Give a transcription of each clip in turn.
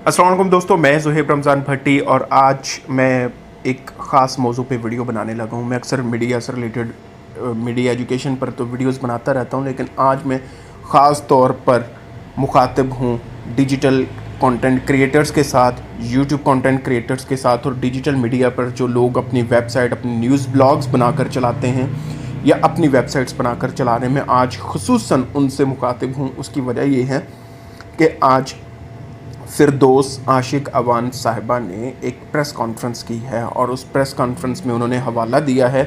अस्सलाम वालेकुम दोस्तों, मैं ज़ुहैब रमज़ान भट्टी और आज मैं एक ख़ास मौजू पे वीडियो बनाने लगा हूँ। मैं अक्सर मीडिया से रिलेटेड मीडिया एजुकेशन पर तो वीडियोस बनाता रहता हूँ, लेकिन आज मैं ख़ास तौर पर मुखातिब हूँ डिजिटल कंटेंट क्रिएटर्स के साथ, यूट्यूब कंटेंट क्रिएटर्स के साथ और डिजिटल मीडिया पर जो लोग अपनी वेबसाइट, अपनी न्यूज़ ब्लॉग्स बनाकर चलाते हैं या अपनी वेबसाइट्स बनाकर चलाने में आज खुसूसन उनसे मुखातिब हूँ। उसकी वजह ये है कि आज फिरदौस आशिक अवान साहिबा ने एक प्रेस कॉन्फ्रेंस की है और उस प्रेस कॉन्फ्रेंस में उन्होंने हवाला दिया है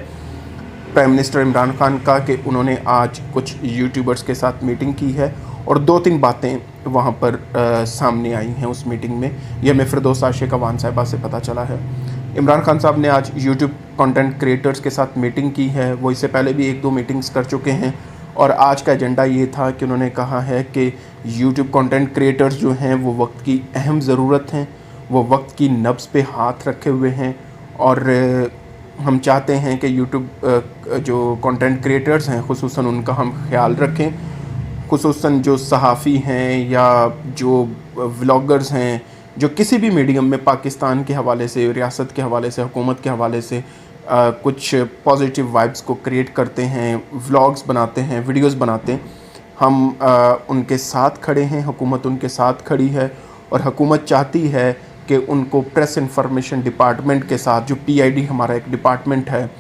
प्राइम मिनिस्टर इमरान खान का कि उन्होंने आज कुछ यूट्यूबर्स के साथ मीटिंग की है और 2-3 बातें वहाँ पर सामने आई हैं उस मीटिंग में। यह हमें फिरदौस आशिक अवान साहिबा से पता चला है। इमरान खान साहब ने आज यूट्यूब कंटेंट क्रिएटर्स के साथ मीटिंग की है। वो इससे पहले भी 1-2 मीटिंग्स कर चुके हैं और आज का एजेंडा ये था कि उन्होंने कहा है कि यूट्यूब कंटेंट क्रिएटर्स जो हैं वो वक्त की अहम ज़रूरत हैं, वो वक्त की नब्ज़ पे हाथ रखे हुए हैं और हम चाहते हैं कि यूट्यूब जो कंटेंट क्रिएटर्स हैं खुसूसन उनका हम ख्याल रखें। खुसूसन जो सहाफ़ी हैं या जो व्लॉगर्स हैं, जो किसी भी मीडियम में पाकिस्तान के हवाले से, रियासत के हवाले से, हुकूमत के हवाले से कुछ पॉजिटिव वाइब्स को क्रिएट करते हैं, व्लॉग्स बनाते हैं, वीडियोस बनाते हैं, हम उनके साथ खड़े हैं। हुकूमत उनके साथ खड़ी है और हुकूमत चाहती है कि उनको प्रेस इंफॉर्मेशन डिपार्टमेंट के साथ, जो पीआईडी हमारा एक डिपार्टमेंट है,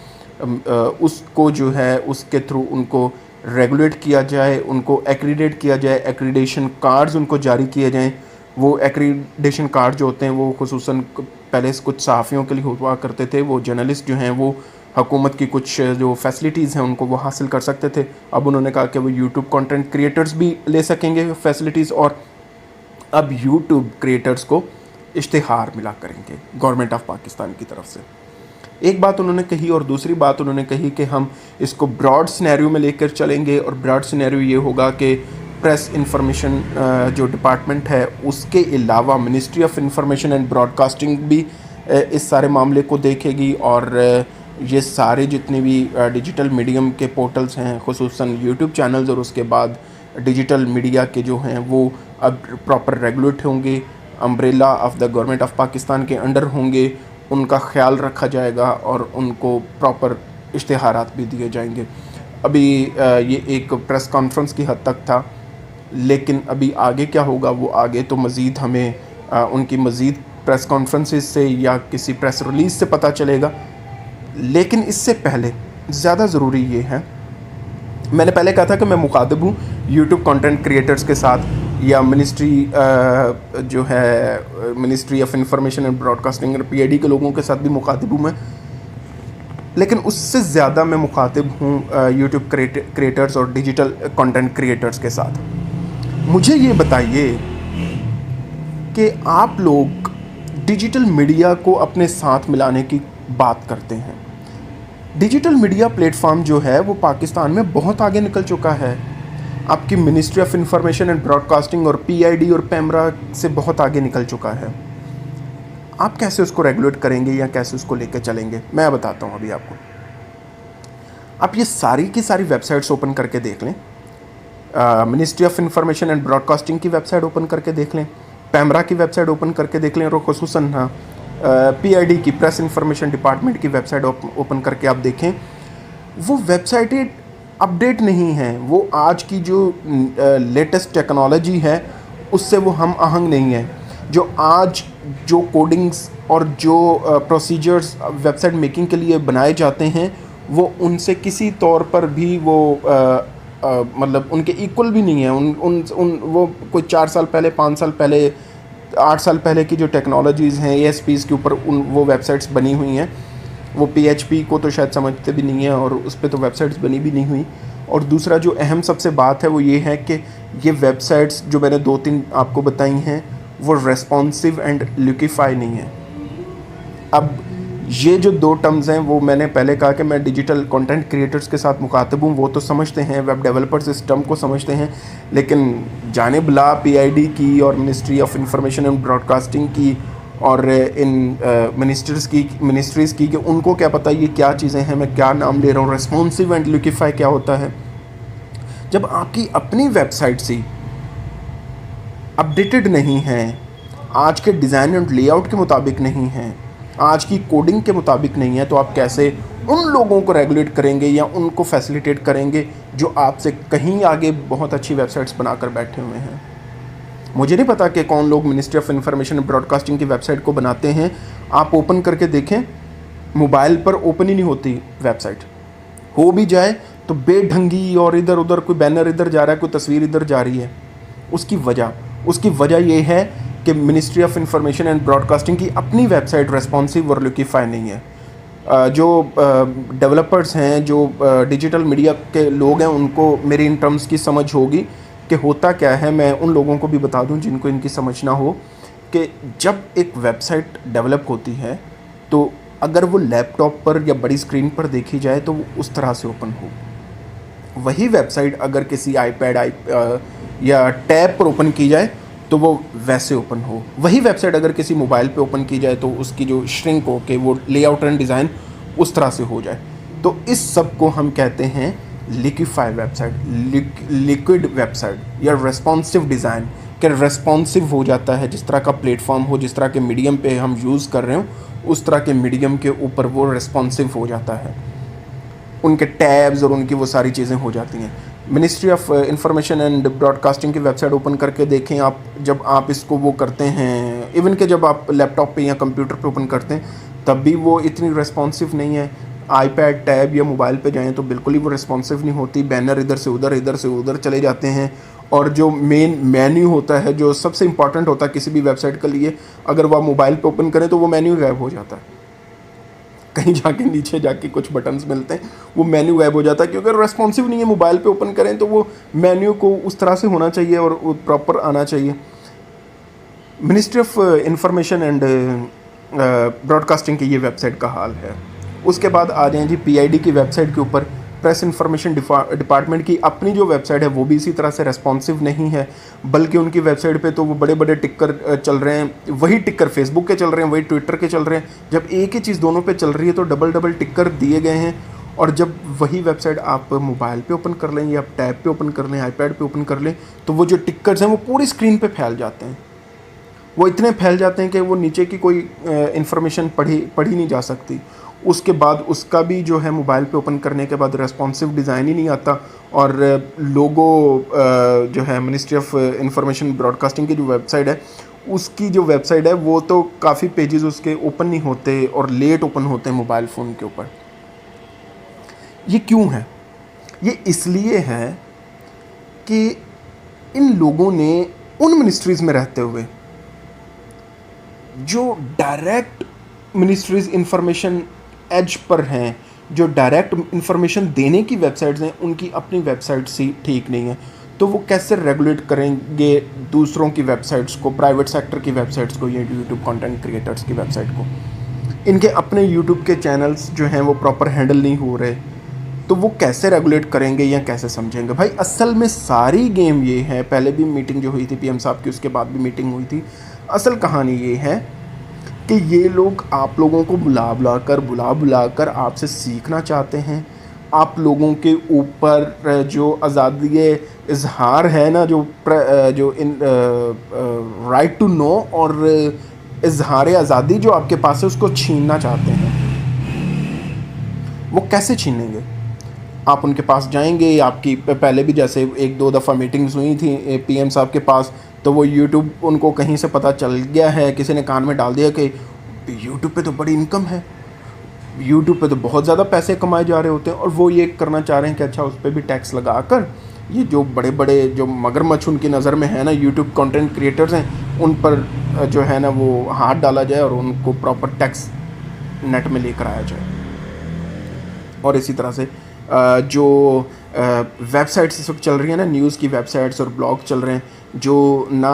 उसको जो है उसके थ्रू उनको रेगुलेट किया जाए, उनको एक्रीडेट किया जाए, एक्रीडेशन कार्ड्स उनको जारी किए जाएँ। वो एक्रीडेशन कार्ड जो होते हैं वो खुसूसन पहले कुछ सहाफ़ियों के लिए हुआ करते थे। वो जर्नलिस्ट जो हैं वो हुकूमत की कुछ जो फैसिलिटीज़ हैं उनको वो हासिल कर सकते थे। अब उन्होंने कहा कि वो यूट्यूब कंटेंट क्रिएटर्स भी ले सकेंगे फैसिलिटीज़ और अब यूट्यूब क्रिएटर्स को इश्तिहार मिला करेंगे गवर्नमेंट ऑफ पाकिस्तान की तरफ से। एक बात उन्होंने कही और दूसरी बात उन्होंने कही कि हम इसको ब्रॉड सिनेरियो में लेकर चलेंगे और ब्रॉड सिनेरियो ये होगा कि प्रेस इंफॉर्मेशन जो डिपार्टमेंट है उसके अलावा ministry of information and broadcasting भी इस सारे मामले को देखेगी और ये सारे जितने भी डिजिटल मीडियम के पोर्टल्स हैं खुसूसन यूट्यूब चैनल्स और उसके बाद डिजिटल मीडिया के जो हैं वो अब प्रॉपर रेगुलेट होंगे, umbrella of the government of Pakistan के अंडर होंगे, उनका ख्याल रखा जाएगा और उनको प्रॉपर इश्तिहारात भी दिए जाएंगे। अभी ये एक प्रेस कॉन्फ्रेंस की हद तक था, लेकिन अभी आगे क्या होगा वो आगे तो मज़ीद हमें उनकी मज़ीद प्रेस कॉन्फ्रेंसेस से या किसी प्रेस रिलीज़ से पता चलेगा। लेकिन इससे पहले ज़्यादा ज़रूरी ये है, मैंने पहले कहा था कि मैं मुखातिब हूँ यूट्यूब कंटेंट क्रिएटर्स के साथ या मिनिस्ट्री जो है ministry of information and broadcasting और पीआईडी के लोगों के साथ भी मुखातिब हूँ मैं, लेकिन उससे ज़्यादा मैं मुखातिब हूँ यूट्यूब क्रिएटर्स और डिजिटल कंटेंट क्रिएटर्स के साथ। मुझे ये बताइए कि आप लोग डिजिटल मीडिया को अपने साथ मिलाने की बात करते हैं। डिजिटल मीडिया प्लेटफॉर्म जो है वो पाकिस्तान में बहुत आगे निकल चुका है। आपकी ministry of information and broadcasting और पीआईडी और पैमरा से बहुत आगे निकल चुका है। आप कैसे उसको रेगुलेट करेंगे या कैसे उसको लेकर चलेंगे, मैं बताता हूँ अभी आपको। आप ये सारी की सारी वेबसाइट्स ओपन करके देख लें, ministry of information and broadcasting की वेबसाइट ओपन करके देख लें, पैमरा की वेबसाइट ओपन करके देख लें और खुसूसन पीआईडी की प्रेस इंफॉर्मेशन डिपार्टमेंट की वेबसाइट ओपन करके आप देखें। वो वेबसाइटें अपडेट नहीं हैं, वो आज की जो लेटेस्ट टेक्नोलॉजी है उससे वो हम आहंग नहीं है। जो आज जो कोडिंग्स और जो प्रोसीजर्स वेबसाइट मेकिंग के लिए बनाए जाते हैं वो उनसे किसी तौर पर भी वो मतलब उनके इक्वल भी नहीं है। उन वो कोई 4 साल पहले, 5 साल पहले, 8 साल पहले की जो टेक्नोलॉजीज़ हैं ASPs के ऊपर वो वेबसाइट्स बनी हुई हैं। वो PHP को तो शायद समझते भी नहीं है और उस पर तो वेबसाइट्स बनी भी नहीं हुई। और दूसरा जो अहम सबसे बात है वो ये है कि ये वेबसाइट्स जो मैंने 2-3 आपको बताई हैं वो रेस्पॉन्सिव एंड लिक्विफाई नहीं है। अब ये जो 2 टर्म्स हैं वो मैंने पहले कहा कि मैं डिजिटल कंटेंट क्रिएटर्स के साथ मुखातिब हूँ, वो तो समझते हैं, वेब डेवलपर्स इस टर्म को समझते हैं, लेकिन जानिब ला पीआईडी की और ministry of information and broadcasting की और इन मिनिस्ट्रीज़ की कि उनको क्या पता ये क्या चीज़ें हैं, मैं क्या नाम ले रहा हूँ, रेस्पॉन्सिव एंड लिक्विफाई क्या होता है। जब आपकी अपनी वेबसाइट्स ही अपडेटेड नहीं हैं, आज के डिज़ाइन एंड लेआउट के मुताबिक नहीं है, आज की कोडिंग के मुताबिक नहीं है, तो आप कैसे उन लोगों को रेगुलेट करेंगे या उनको फैसिलिटेट करेंगे जो आपसे कहीं आगे बहुत अच्छी वेबसाइट्स बनाकर बैठे हुए हैं। मुझे नहीं पता कि कौन लोग ministry of information and broadcasting की वेबसाइट को बनाते हैं। आप ओपन करके देखें, मोबाइल पर ओपन ही नहीं होती वेबसाइट, हो भी जाए तो बेढंगी और इधर उधर कोई बैनर इधर जा रहा है, कोई तस्वीर इधर जा रही है। उसकी वजह ये है कि ministry of information and broadcasting की अपनी वेबसाइट रेस्पॉन्सिव और लिक्विफाई नहीं है। जो डेवलपर्स हैं, जो डिजिटल मीडिया के लोग हैं, उनको मेरी इन टर्म्स की समझ होगी कि होता क्या है। मैं उन लोगों को भी बता दूं जिनको इनकी समझ ना हो कि जब एक वेबसाइट डेवलप होती है तो अगर वो लैपटॉप पर या बड़ी स्क्रीन पर देखी जाए तो वो उस तरह से ओपन हो। वही वेबसाइट अगर किसी आईपैड या टैब पर ओपन की जाए तो वो वैसे ओपन हो। वही वेबसाइट अगर किसी मोबाइल पे ओपन की जाए तो उसकी जो श्रिंक हो के वो लेआउट एंड डिज़ाइन उस तरह से हो जाए। तो इस सब को हम कहते हैं लिक्विफाई वेबसाइट, लिक्विड वेबसाइट या रेस्पॉन्सिव डिज़ाइन। कि रेस्पॉन्सिव हो जाता है, जिस तरह का प्लेटफॉर्म हो, जिस तरह के मीडियम पे हम यूज़ कर रहे हो उस तरह के मीडियम के ऊपर वो रेस्पॉन्सिव हो जाता है, उनके टैब्स और उनकी वो सारी चीज़ें हो जाती हैं। Ministry of information and broadcasting की वेबसाइट ओपन करके देखें आप, जब आप इसको वो करते हैं, इवन कि जब आप लैपटॉप पे या कंप्यूटर पे ओपन करते हैं तब भी वो इतनी रेस्पॉन्सिव नहीं है। आईपैड, टैब या मोबाइल पे जाएं तो बिल्कुल ही वो रेस्पॉन्सिव नहीं होती। बैनर इधर से उधर चले जाते हैं और जो मेन मेन्यू होता है, जो सबसे इंपॉर्टेंट होता है किसी भी वेबसाइट के लिए, अगर वो मोबाइल पे ओपन करें तो वो मेन्यू गायब हो जाता है। कहीं जाके नीचे जाके कुछ बटन्स मिलते हैं, वो मेन्यू गायब हो जाता है क्योंकि अगर रेस्पॉन्सिव नहीं है। मोबाइल पे ओपन करें तो वो मेन्यू को उस तरह से होना चाहिए और वो प्रॉपर आना चाहिए। Ministry of information and broadcasting की ये वेबसाइट का हाल है। उसके बाद आ जाएँ जी PID की वेबसाइट के ऊपर। प्रेस इंफॉर्मेशन डिपार्टमेंट की अपनी जो वेबसाइट है वो भी इसी तरह से रेस्पॉन्सिव नहीं है, बल्कि उनकी वेबसाइट पे तो वो बड़े बड़े टिकर चल रहे हैं। वही टिकर फेसबुक के चल रहे हैं, वही ट्विटर के चल रहे हैं। जब एक ही चीज़ दोनों पे चल रही है तो डबल टिकर दिए गए हैं। और जब वही वेबसाइट आप मोबाइल पे ओपन कर लें या आप टैब पे ओपन कर लें, आईपैड पे ओपन कर लें, तो वो जो टिकर्स हैं वो पूरी स्क्रीन पे फैल जाते हैं। वो इतने फैल जाते हैं कि वो नीचे की कोई इन्फॉर्मेशन पढ़ी नहीं जा सकती। उसके बाद उसका भी जो है मोबाइल पे ओपन करने के बाद रेस्पॉन्सिव डिज़ाइन ही नहीं आता। और लोगो जो है मिनिस्ट्री ऑफ इंफॉर्मेशन ब्रॉडकास्टिंग की जो वेबसाइट है, उसकी जो वेबसाइट है वो तो काफ़ी पेजेस उसके ओपन नहीं होते और लेट ओपन होते हैं मोबाइल फ़ोन के ऊपर। ये क्यों है? ये इसलिए है कि इन लोगों ने उन मिनिस्ट्रीज़ में रहते हुए जो direct ministries information as per हैं, जो डायरेक्ट इंफॉर्मेशन देने की वेबसाइट्स हैं, उनकी अपनी वेबसाइट्स ही ठीक नहीं है। तो वो कैसे रेगुलेट करेंगे दूसरों की वेबसाइट्स को, प्राइवेट सेक्टर की वेबसाइट्स को, या यूट्यूब कंटेंट क्रिएटर्स की वेबसाइट को? इनके अपने यूट्यूब के चैनल्स जो हैं वो प्रॉपर हैंडल नहीं हो रहे, तो वो कैसे रेगुलेट करेंगे या कैसे समझेंगे? भाई असल में सारी गेम ये है, पहले भी मीटिंग जो हुई थी PM साहब की, उसके बाद भी मीटिंग हुई थी। असल कहानी ये है कि ये लोग आप लोगों को बुला बुला कर आपसे सीखना चाहते हैं। आप लोगों के ऊपर जो आज़ादी इजहार है ना, जो इन राइट टू नो और इजहार आज़ादी जो आपके पास है, उसको छीनना चाहते हैं। वो कैसे छीनेंगे? आप उनके पास जाएंगे, आपकी पहले भी जैसे 1-2 दफ़ा मीटिंग्स हुई थी PM साहब के पास, तो वो यूट्यूब उनको कहीं से पता चल गया है, किसी ने कान में डाल दिया कि यूट्यूब पे तो बड़ी इनकम है, यूट्यूब पे तो बहुत ज़्यादा पैसे कमाए जा रहे होते हैं। और वो ये करना चाह रहे हैं कि अच्छा उस पर भी टैक्स लगा कर ये जो बड़े बड़े जो मगरमच्छ उनकी नज़र में है ना, यूट्यूब कंटेंट क्रिएटर्स हैं, उन पर जो है ना वो हाथ डाला जाए और उनको प्रॉपर टैक्स नेट में लेकर आया जाए। और इसी तरह से जो वेबसाइट्स इस वक्त चल रही हैं ना, न्यूज़ की वेबसाइट्स और ब्लॉग चल रहे हैं, जो ना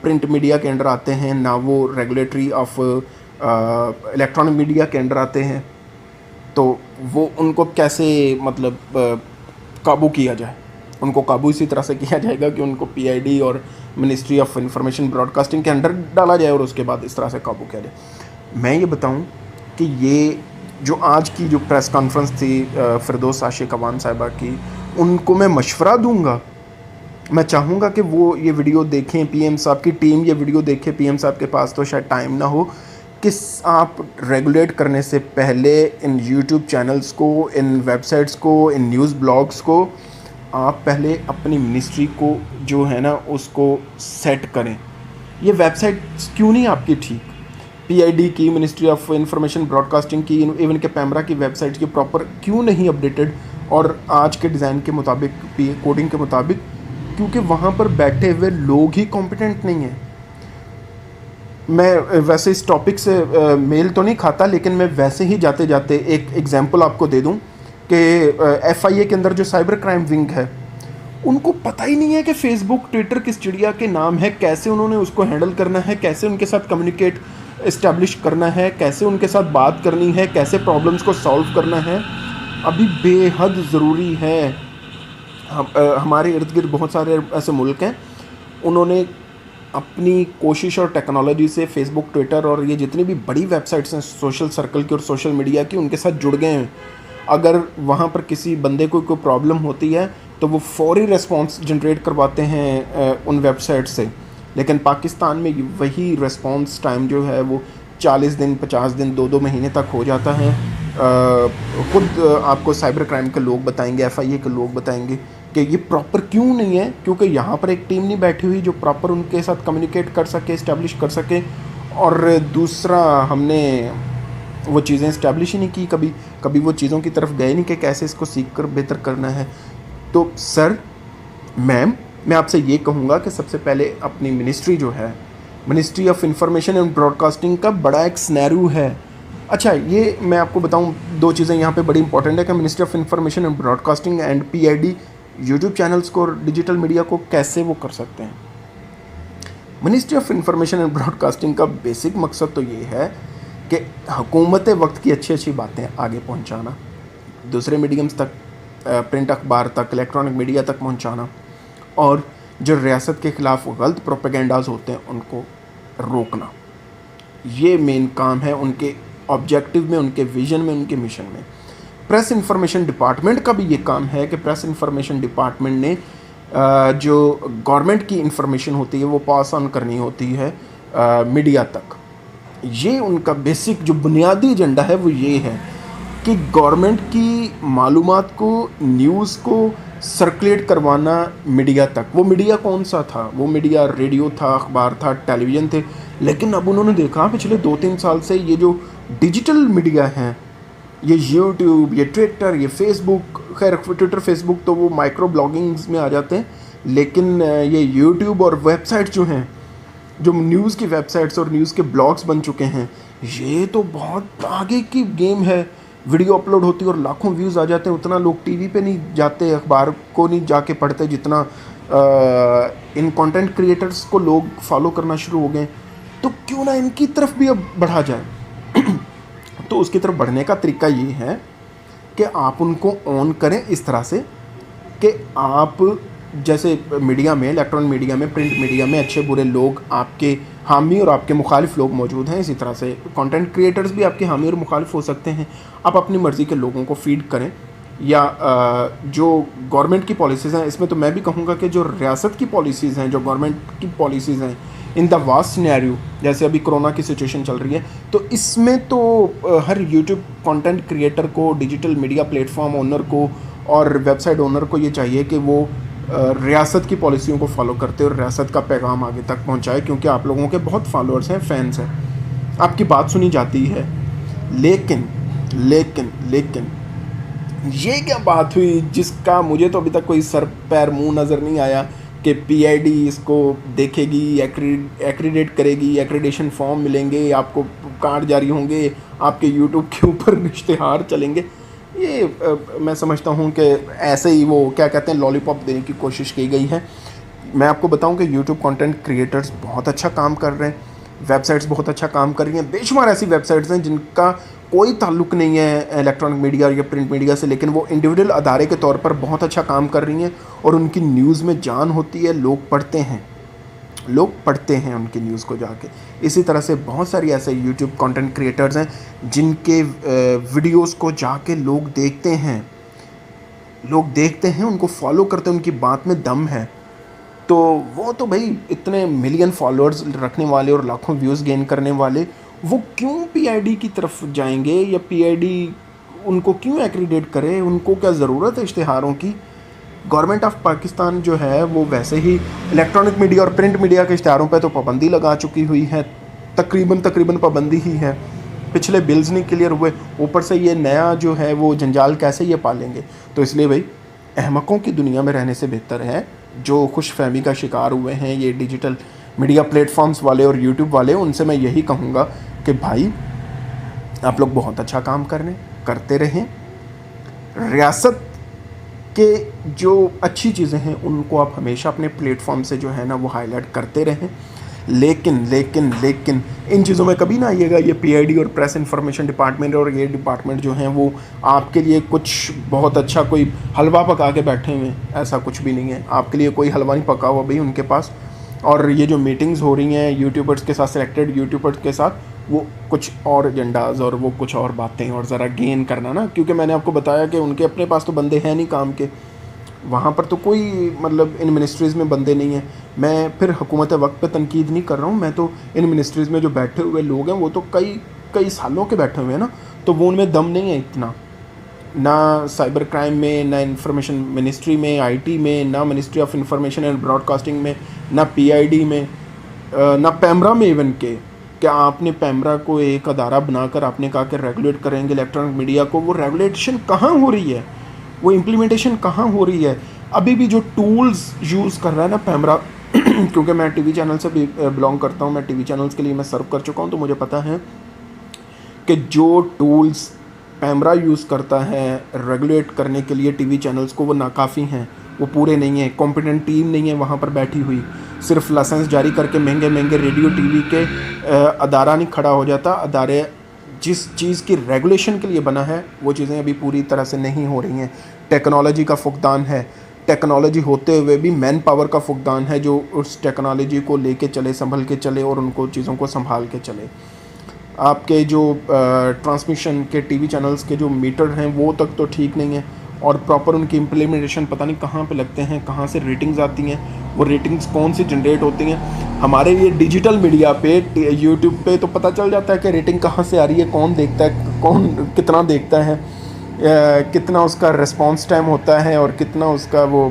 प्रिंट मीडिया के अंडर आते हैं, ना वो रेगुलेटरी ऑफ इलेक्ट्रॉनिक मीडिया के अंडर आते हैं, तो वो उनको कैसे मतलब काबू किया जाए? उनको काबू इसी तरह से किया जाएगा कि उनको PID और मिनिस्ट्री ऑफ इंफॉर्मेशन ब्रॉडकास्टिंग के अंडर डाला जाए और उसके बाद इस तरह से काबू किया जाए। मैं ये बताऊं कि ये जो आज की जो प्रेस कॉन्फ्रेंस थी फिरदौस आशिक अवान साहिबा की, उनको मैं मशवरा दूंगा मैं चाहूँगा कि वो ये वीडियो देखें, पीएम साहब की टीम ये वीडियो देखे। पीएम साहब के पास तो शायद टाइम ना हो कि आप रेगुलेट करने से पहले इन यूट्यूब चैनल्स को, इन वेबसाइट्स को, इन न्यूज़ ब्लॉग्स को आप पहले अपनी मिनिस्ट्री को जो है ना उसको सेट करें। ये वेबसाइट क्यों नहीं आपकी ठीक? पीआईडी की, मिनिस्ट्री ऑफ इंफॉर्मेशन ब्रॉडकास्टिंग की, इवन के पैमरा की वेबसाइट की प्रॉपर क्यों नहीं अपडेटेड और आज के डिज़ाइन के मुताबिक, कोडिंग के मुताबिक? क्योंकि वहाँ पर बैठे हुए लोग ही कॉम्पिटेंट नहीं हैं। मैं वैसे इस टॉपिक से मेल तो नहीं खाता, लेकिन मैं वैसे ही जाते जाते एक एग्जांपल आपको दे दूं कि एफआईए के अंदर जो साइबर क्राइम विंग है, उनको पता ही नहीं है कि फेसबुक, ट्विटर किस चिड़िया के नाम है, कैसे उन्होंने उसको हैंडल करना है, कैसे उनके साथ कम्युनिकेट इस्टेब्लिश करना है, कैसे उनके साथ बात करनी है, कैसे प्रॉब्लम्स को सॉल्व करना है। अभी बेहद ज़रूरी है। हमारे इर्द गिर्द बहुत सारे ऐसे मुल्क हैं, उन्होंने अपनी कोशिश और टेक्नोलॉजी से फेसबुक, ट्विटर और ये जितनी भी बड़ी वेबसाइट्स हैं सोशल सर्कल की और सोशल मीडिया की, उनके साथ जुड़ गए हैं। अगर वहाँ पर किसी बंदे को कोई प्रॉब्लम होती है तो वो फौरी रिस्पॉन्स जनरेट करवाते हैं उन वेबसाइट से। लेकिन पाकिस्तान में वही रिस्पॉन्स टाइम जो है वो 40 दिन, 50 दिन, 2-2 महीने तक हो जाता है। खुद आपको साइबर क्राइम के लोग बताएंगे, एफआईए के लोग बताएंगे कि ये प्रॉपर क्यों नहीं है, क्योंकि यहाँ पर एक टीम नहीं बैठी हुई जो प्रॉपर उनके साथ कम्युनिकेट कर सके, इस्टेब्लिश कर सके। और दूसरा, हमने वो चीज़ें इस्टेब्लिश ही नहीं की, कभी वो चीज़ों की तरफ गए नहीं कि कैसे इसको सीख कर बेहतर करना है। तो सर, मैम, मैं आपसे ये कहूँगा कि सबसे पहले अपनी मिनिस्ट्री जो है, ministry of information and broadcasting का बड़ा एक स्नैरू है। अच्छा, ये मैं आपको बताऊँ, 2 चीज़ें यहाँ पे बड़ी इंपॉर्टेंट है कि ministry of information and broadcasting and PID YouTube channels को और डिजिटल मीडिया को कैसे वो कर सकते हैं। Ministry of information and broadcasting का बेसिक मकसद तो ये है कि हुकूमत वक्त की अच्छी अच्छी बातें आगे पहुंचाना, दूसरे मीडियम्स तक, प्रिंट अखबार तक, इलेक्ट्रॉनिक मीडिया तक पहुंचाना, और जो रियासत के ख़िलाफ़ गलत प्रोपेगेंडाज होते हैं उनको रोकना। ये मेन काम है उनके ऑब्जेक्टिव में, उनके विजन में, उनके मिशन में। प्रेस इंफॉर्मेशन डिपार्टमेंट का भी ये काम है कि प्रेस इंफॉर्मेशन डिपार्टमेंट ने जो गवर्नमेंट की इंफॉर्मेशन होती है वो पास ऑन करनी होती है मीडिया तक। ये उनका बेसिक जो बुनियादी एजेंडा है वो ये है कि गवर्नमेंट की मालूमात को, न्यूज़ को सर्कुलेट करवाना मीडिया तक। वो मीडिया कौन सा था? वो मीडिया रेडियो था, अखबार था, टेलीविज़न थे। लेकिन अब उन्होंने देखा पिछले 2-3 साल से ये जो डिजिटल मीडिया हैं, ये यूट्यूब, ये ट्विटर, ये फेसबुक, खैर ट्विटर फेसबुक तो वो माइक्रो ब्लॉगिंग्स में आ जाते हैं, लेकिन ये यूट्यूब और वेबसाइट जो हैं, जो न्यूज़ की वेबसाइट्स और न्यूज़ के ब्लॉग्स बन चुके हैं, ये तो बहुत आगे की गेम है। वीडियो अपलोड होती है और लाखों व्यूज़ आ जाते हैं। उतना लोग टीवी पे नहीं जाते, अखबार को नहीं जाके पढ़ते जितना इन कंटेंट क्रिएटर्स को लोग फॉलो करना शुरू हो गए। तो क्यों ना इनकी तरफ भी अब बढ़ा जाए। तो उसकी तरफ बढ़ने का तरीका ये है कि आप उनको ऑन करें इस तरह से कि आप जैसे मीडिया में, इलेक्ट्रॉनिक मीडिया में, प्रिंट मीडिया में अच्छे बुरे लोग, आपके हामी और आपके मुखालिफ लोग मौजूद हैं। इसी तरह से कंटेंट क्रिएटर्स भी आपके हामी और मुखालिफ हो सकते हैं। आप अपनी मर्ज़ी के लोगों को फीड करें, या जो गवर्नमेंट की पॉलिसीज़ हैं, इसमें तो मैं भी कहूँगा कि जो रियासत की पॉलिसीज़ हैं, जो गवर्नमेंट की पॉलिसीज़ हैं, इन द वास्ट सिनेरियो, जैसे अभी कोरोना की सिचुएशन चल रही है, तो इसमें तो हर यूट्यूब कंटेंट क्रिएटर को, डिजिटल मीडिया प्लेटफॉर्म ओनर को और वेबसाइट ओनर को ये चाहिए कि वो रियासत की पॉलिसियों को फॉलो करते और रियासत का पैगाम आगे तक पहुंचाए, क्योंकि आप लोगों के बहुत फॉलोअर्स हैं, फैंस हैं, आपकी बात सुनी जाती है। लेकिन लेकिन लेकिन ये क्या बात हुई जिसका मुझे तो अभी तक कोई सर पैर मुंह नज़र नहीं आया कि पीआईडी इसको देखेगी, एक्रीडेट करेगी, एक्रीडेशन फॉर्म मिलेंगे, आपको कार्ड जारी होंगे, आपके यूट्यूब के ऊपर इश्तिहार चलेंगे। ये मैं समझता हूँ कि ऐसे ही वो क्या कहते हैं, लॉलीपॉप देने की कोशिश की गई है। मैं आपको बताऊँ कि यूट्यूब कंटेंट क्रिएटर्स बहुत अच्छा काम कर रहे हैं, वेबसाइट्स बहुत अच्छा काम कर रही हैं। बेशुमार ऐसी वेबसाइट्स हैं जिनका कोई ताल्लुक़ नहीं है इलेक्ट्रॉनिक मीडिया या प्रिंट मीडिया से, लेकिन वो इंडिविजुअल अदारे के तौर पर बहुत अच्छा काम कर रही हैं और उनकी न्यूज़ में जान होती है। लोग पढ़ते हैं उनकी न्यूज़ को जाके। इसी तरह से बहुत सारी ऐसे यूट्यूब कंटेंट क्रिएटर्स हैं जिनके वीडियोस को जाके लोग देखते हैं, उनको फॉलो करते हैं, उनकी बात में दम है। तो वो तो भाई इतने मिलियन फॉलोअर्स रखने वाले और लाखों व्यूज़ गेन करने वाले, वो क्यों पीआईडी की तरफ जाएंगे, या पीआईडी उनको क्यों एक्रीडेट करे? उनको क्या ज़रूरत है इश्तिहारों की? गवर्नमेंट ऑफ पाकिस्तान जो है वो वैसे ही इलेक्ट्रॉनिक मीडिया और प्रिंट मीडिया के इश्तिहारों पे तो पाबंदी लगा चुकी हुई है, तकरीबन पाबंदी ही है। पिछले बिल्स नहीं क्लियर हुए, ऊपर से ये नया जो है वो जंजाल कैसे ये पालेंगे? तो इसलिए भाई अहमकों की दुनिया में रहने से बेहतर है जो खुशफहमी का शिकार हुए हैं ये डिजिटल मीडिया प्लेटफॉर्म्स वाले और यूट्यूब वाले, उनसे मैं यही कहूँगा कि भाई आप लोग बहुत अच्छा काम करते रहें। रियासत के जो अच्छी चीज़ें हैं उनको आप हमेशा अपने प्लेटफॉर्म से जो है ना वो हाईलाइट करते रहें, लेकिन इन चीज़ों में कभी ना आइएगा ये पीआईडी और प्रेस इंफॉर्मेशन डिपार्टमेंट और ये डिपार्टमेंट जो हैं वो आपके लिए कुछ बहुत अच्छा कोई हलवा पका के बैठे हुए हैं। ऐसा कुछ भी नहीं है, आपके लिए कोई हलवा नहीं पका हुआ भाई उनके पास। और ये जो मीटिंग्स हो रही हैं यूट्यूबर्स के साथ, सिलेक्टेड यूट्यूबर्स के साथ, वो कुछ और एजेंडाज़ और वो कुछ और बातें और ज़रा गेन करना ना, क्योंकि मैंने आपको बताया कि उनके अपने पास तो बंदे हैं नहीं काम के, वहाँ पर तो कोई मतलब इन मिनिस्ट्रीज़ में बंदे नहीं हैं। मैं फिर हुकूमत वक्त पे तनकीद नहीं कर रहा हूँ, मैं तो इन मिनिस्ट्रीज़ में जो बैठे हुए लोग हैं वो तो कई सालों के बैठे हुए हैं ना, तो वो उनमें दम नहीं है इतना, ना साइबर क्राइम में, ना इंफॉर्मेशन मिनिस्ट्री में, आईटी में, ना ministry of information and broadcasting में, ना पीआईडी में, ना पैमरा में इवन के। क्या आपने पैमरा को एक अदारा बनाकर आपने कहा कि रेगुलेट करेंगे इलेक्ट्रॉनिक मीडिया को? वो रेगुलेशन कहाँ हो रही है, वो इम्प्लीमेंटेशन कहाँ हो रही है? अभी भी जो टूल्स यूज़ कर रहा है ना पैमरा क्योंकि मैं टीवी चैनल से भी बिलोंग करता हूँ, मैं टीवी चैनल्स के लिए मैं सर्व कर चुका हूँ, तो मुझे पता है कि जो टूल्स पैमरा यूज़ करता है रेगुलेट करने के लिए टीवी चैनल्स को, वो नाकाफ़ी हैं, वो पूरे नहीं हैं। कॉम्पिटेंट टीम नहीं है वहाँ पर बैठी हुई, सिर्फ लाइसेंस जारी करके महंगे रेडियो टीवी के अदारा नहीं खड़ा हो जाता। अदारे जिस चीज़ की रेगुलेशन के लिए बना है वो चीज़ें अभी पूरी तरह से नहीं हो रही हैं। टेक्नोलॉजी का फुकदान है, टेक्नोलॉजी होते हुए भी मैन पावर का फुकदान है जो उस टेक्नोलॉजी को लेके चले, संभल के चले और उनको चीज़ों को संभाल के चले। आपके जो ट्रांसमिशन के टीवी चैनल्स के जो मीटर हैं वो तक तो ठीक नहीं है, और प्रॉपर उनकी इम्प्लीमेंटेशन पता नहीं कहाँ पे लगते हैं, कहाँ से रेटिंग्स आती हैं, वो रेटिंग्स कौन सी जनरेट होती हैं। हमारे ये डिजिटल मीडिया पे यूट्यूब पे तो पता चल जाता है कि रेटिंग कहाँ से आ रही है, कौन देखता है, कौन कितना देखता है, कितना उसका रिस्पॉन्स टाइम होता है और कितना उसका वो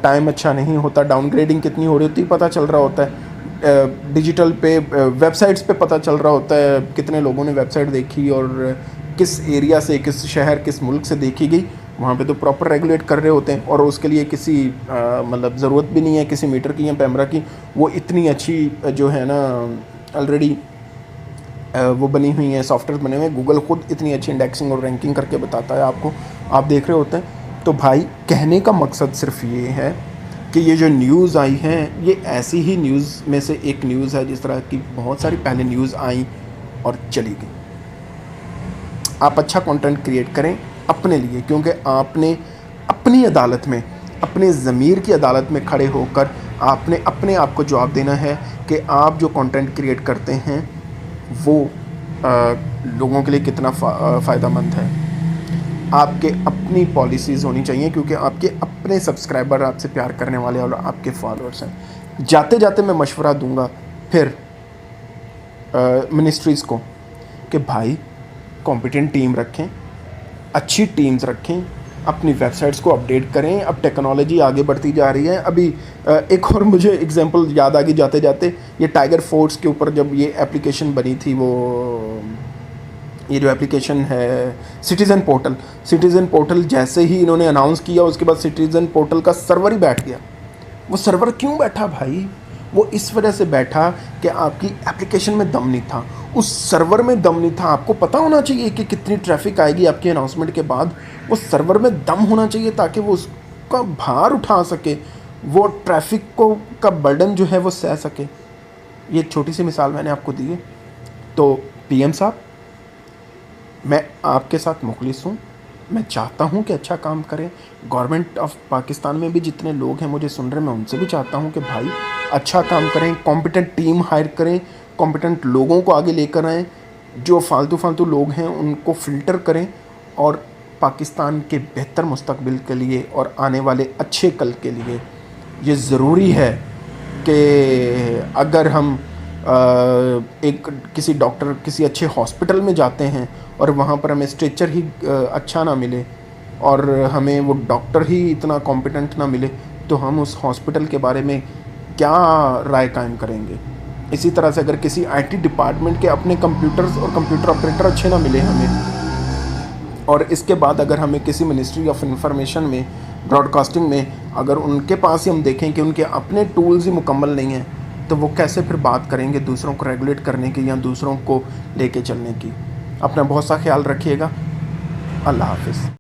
टाइम अच्छा नहीं होता, डाउनग्रेडिंग कितनी हो रही होती है पता चल रहा होता है। डिजिटल पे वेबसाइट्स पे पता चल रहा होता है कितने लोगों ने वेबसाइट देखी और किस एरिया से, किस शहर, किस मुल्क से देखी गई। वहाँ पे तो प्रॉपर रेगुलेट कर रहे होते हैं और उसके लिए किसी मतलब ज़रूरत भी नहीं है किसी मीटर की या पैमरा की। वो इतनी अच्छी जो है ना ऑलरेडी वो बनी हुई है, सॉफ्टवेयर बने हुए हैं, गूगल खुद इतनी अच्छी इंडेक्सिंग और रैंकिंग करके बताता है आपको, आप देख रहे होते हैं। तो भाई कहने का मकसद सिर्फ ये है कि ये जो न्यूज़ आई हैं ये ऐसी ही न्यूज़ में से एक न्यूज़ है, जिस तरह की बहुत सारी पहले न्यूज़ आई और चली गई। आप अच्छा कंटेंट क्रिएट करें अपने लिए, क्योंकि आपने अपनी अदालत में, अपने ज़मीर की अदालत में खड़े होकर आपने अपने आप को जवाब देना है कि आप जो कंटेंट क्रिएट करते हैं वो लोगों के लिए कितना फ़ायदेमंद है। आपके अपनी पॉलिसीज़ होनी चाहिए, क्योंकि आपके अपने सब्सक्राइबर आपसे प्यार करने वाले और आपके फॉलोअर्स हैं। जाते जाते मैं मशवरा दूंगा फिर मिनिस्ट्रीज़ को कि भाई कॉम्पिटेंट टीम रखें, अच्छी टीम्स रखें, अपनी वेबसाइट्स को अपडेट करें। अब टेक्नोलॉजी आगे बढ़ती जा रही है। अभी एक और मुझे एग्जांपल याद आ गई जाते जाते, ये टाइगर फोर्ट्स के ऊपर जब ये एप्लीकेशन बनी थी, वो ये जो एप्लीकेशन है सिटीज़न पोर्टल जैसे ही इन्होंने अनाउंस किया उसके बाद सिटीज़न पोर्टल का सर्वर ही बैठ गया। वो सर्वर क्यों बैठा भाई? वो इस वजह से बैठा कि आपकी एप्लीकेशन में दम नहीं था, उस सर्वर में दम नहीं था। आपको पता होना चाहिए कि कितनी ट्रैफिक आएगी आपके अनाउंसमेंट के बाद, वो सर्वर में दम होना चाहिए ताकि वो उसका भार उठा सके, वो ट्रैफिक को का बर्डन जो है वो सह सके। ये एक छोटी सी मिसाल मैंने आपको दी है। तो पीएम साहब, मैं आपके साथ मुखलिस हूँ, मैं चाहता हूँ कि अच्छा काम करें। गवर्नमेंट ऑफ पाकिस्तान में भी जितने लोग हैं मुझे सुन रहे, मैं उनसे भी चाहता हूँ कि भाई अच्छा काम करें, कॉम्पिटेंट टीम हायर करें, कॉम्पिटेंट लोगों को आगे लेकर आएँ, जो फालतू लोग हैं उनको फ़िल्टर करें और पाकिस्तान के बेहतर मुस्तकबिल के लिए और आने वाले अच्छे कल के लिए ये ज़रूरी है कि अगर हम एक किसी डॉक्टर किसी अच्छे हॉस्पिटल में जाते हैं और वहाँ पर हमें स्ट्रेचर ही अच्छा ना मिले और हमें वो डॉक्टर ही इतना कॉम्पिटेंट ना मिले, तो हम उस हॉस्पिटल के बारे में क्या राय कायम करेंगे। इसी तरह से अगर किसी आईटी डिपार्टमेंट के अपने कंप्यूटर्स और कंप्यूटर ऑपरेटर अच्छे ना मिले हमें, और इसके बाद अगर हमें किसी मिनिस्ट्री ऑफ इंफॉर्मेशन में, ब्रॉडकास्टिंग में, अगर उनके पास ही हम देखें कि उनके अपने टूल्स ही मुकम्मल नहीं हैं, तो वो कैसे फिर बात करेंगे दूसरों को रेगुलेट करने की या दूसरों को लेके चलने की। अपना बहुत सा ख्याल रखिएगा। अल्लाह हाफ़िज़।